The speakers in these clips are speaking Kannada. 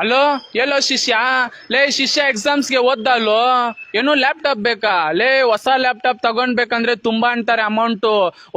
ಹಲೋ ಎಲ್ಲೋ ಶಿಷ್ಯ ಲೇ ಶಿಷ್ಯ ಎಕ್ಸಾಮ್ಸ್ಗೆ ಓದ್ದಲ್ಲೋ ಏನು ಲ್ಯಾಪ್ಟಾಪ್ ಬೇಕಾ ಲೇ ಹೊಸ ಲ್ಯಾಪ್ಟಾಪ್ ತಗೊಂಡ್ಬೇಕಂದ್ರೆ ತುಂಬಾ ಅಂತಾರೆ ಅಮೌಂಟ್.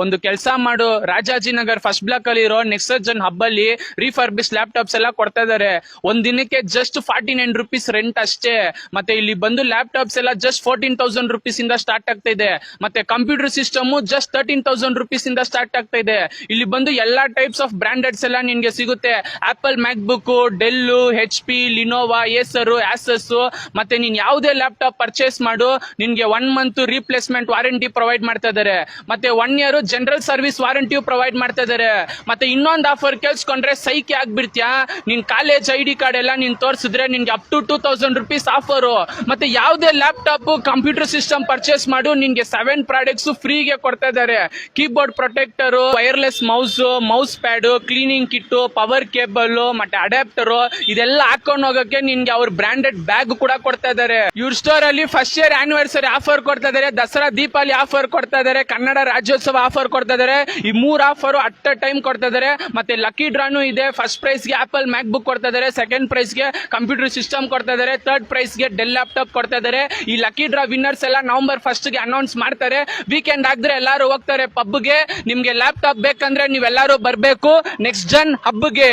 ಒಂದು ಕೆಲಸ ಮಾಡು, ರಾಜಾಜಿನಗರ್ ಫಸ್ಟ್ ಬ್ಲಾಕ್ ಅಲ್ಲಿ ಇರೋ ನೆಕ್ಸಜನ್ ಹಬ್ ಅಲ್ಲಿ ರೀಫರ್ಬಿಶ್ ಲ್ಯಾಪ್ಟಾಪ್ಸ್ ಎಲ್ಲ ಕೊಡ್ತಾ ಇದಾರೆ. ಒಂದ್ ದಿನಕ್ಕೆ ಜಸ್ಟ್ 49 rupees ರೆಂಟ್ ಅಷ್ಟೇ. ಮತ್ತೆ ಇಲ್ಲಿ ಬಂದು ಲ್ಯಾಪ್ಟಾಪ್ಸ್ ಎಲ್ಲ ಜಸ್ಟ್ 14,000 rupees ಇಂದ ಸ್ಟಾರ್ಟ್ ಆಗ್ತಾ ಇದೆ. ಮತ್ತೆ ಕಂಪ್ಯೂಟರ್ ಸಿಸ್ಟಮ್ ಜಸ್ಟ್ 13,000 rupees ಇಂದ ಸ್ಟಾರ್ಟ್ ಆಗ್ತಾ ಇದೆ. ಇಲ್ಲಿ ಬಂದು ಎಲ್ಲಾ ಟೈಪ್ಸ್ ಆಫ್ ಬ್ರಾಂಡೆಡ್ಸ್ ಎಲ್ಲ ನಿನ್ಗೆ ಸಿಗುತ್ತೆ. Apple MacBook, Dell, HP, Lenovo, Acer, Asus. ಮತ್ತೆ ನೀನ್ ಯಾವುದೇ ಲ್ಯಾಪ್ಟಾಪ್ ಪರ್ಚೇಸ್ ಮಾಡು, ನಿನ್ಗೆ 1 month ರೀಪ್ಲೇಸ್ಮೆಂಟ್ ವಾರಂಟಿ ಪ್ರೊವೈಡ್ ಮಾಡ್ತಾ ಇದಾರೆ. ಮತ್ತೆ 1 year general service warranty provide ಮಾಡ್ತಾ ಇದಾರೆ. ಮತ್ತೆ ಇನ್ನೊಂದು ಆಫರ್ ಕೇಳಿಸ್ಕೊಂಡ್ರೆ ಸೈಕೆ ಆಗ್ಬಿಡ್ತೀಯಾ. ನಿನ್ ಕಾಲೇಜ್ ID ಕಾರ್ಡ್ ಎಲ್ಲ ನೀನ್ ತೋರಿಸಿದ್ರೆ ನಿನ್ಗೆ ಅಪ್ ಟು 2,000 rupees ಆಫರ್. ಮತ್ತೆ ಯಾವುದೇ ಲ್ಯಾಪ್ಟಾಪ್ ಕಂಪ್ಯೂಟರ್ ಸಿಸ್ಟಮ್ ಪರ್ಚೇಸ್ ಮಾಡು, ನಿನ್ಗೆ 7 ಪ್ರಾಡಕ್ಟ್ಸ್ ಫ್ರೀಗೆ ಕೊಡ್ತಾ ಇದಾರೆ. Keyboard protector, wireless mouse pad, cleaning kit, power cable, ಮತ್ತೆ ಅಡಾಪ್ಟರ್ ಇದೆಲ್ಲ ಹಾಕೊಂಡು ಹೋಗಕ್ಕೆ ನಿನ್ಗೆ ಅವ್ರ ಬ್ರಾಂಡೆಡ್ ಬ್ಯಾಗ್ ಕೂಡ ಕೊಡ್ತಾ ಇದಾರೆ. ಇವ್ರ ಸ್ಟೋರ್ ಅಲ್ಲಿ ಫಸ್ಟ್ ಇಯರ್ ಆನಿವರ್ಸರಿ ಆಫರ್ ಕೊಡ್ತಾ ಇದಾರೆ, ದಸರಾ ದೀಪಾವಳಿ ಆಫರ್ ಕೊಡ್ತಾ ಇದಾರೆ, ಕನ್ನಡ ರಾಜ್ಯೋತ್ಸವ ಆಫರ್ ಕೊಡ್ತಾ ಇದಾರೆ. ಈ 3 ಆಫರ್ ಅಟ್ ಅ ಟೈಮ್ ಕೊಡ್ತಾ ಇದಾರೆ. ಮತ್ತೆ ಲಕ್ಕಿ ಡ್ರಾನು ಇದೆ. ಫಸ್ಟ್ ಪ್ರೈಸ್ ಗೆ ಆಪಲ್ ಮ್ಯಾಕ್ ಬುಕ್ ಕೊಡ್ತಾ ಇದಾರೆ, ಸೆಕೆಂಡ್ ಪ್ರೈಸ್ ಗೆ ಕಂಪ್ಯೂಟರ್ ಸಿಸ್ಟಮ್ ಕೊಡ್ತಾ ಇದಾರೆ, ಥರ್ಡ್ ಪ್ರೈಸ್ ಗೆ ಡೆಲ್ ಲ್ಯಾಪ್ಟಾಪ್ ಕೊಡ್ತಾ ಇದಾರೆ. ಈ ಲಕ್ಕಿ ಡ್ರಾ ವಿನ್ನರ್ಸ್ ಎಲ್ಲ November 1st ಗೆ ಅನೌನ್ಸ್ ಮಾಡ್ತಾರೆ. ವೀಕೆಂಡ್ ಆಗಿದ್ರೆ ಎಲ್ಲಾರು ಹೋಗ್ತಾರೆ ಪಬ್ಗೆ. ನಿಮ್ಗೆ ಲ್ಯಾಪ್ಟಾಪ್ ಬೇಕಂದ್ರೆ ನೀವೆಲ್ಲಾರು ಬರ್ಬೇಕು ನೆಕ್ಸ್ಟ್ ಜನ್ ಹಬ್ಗೆ.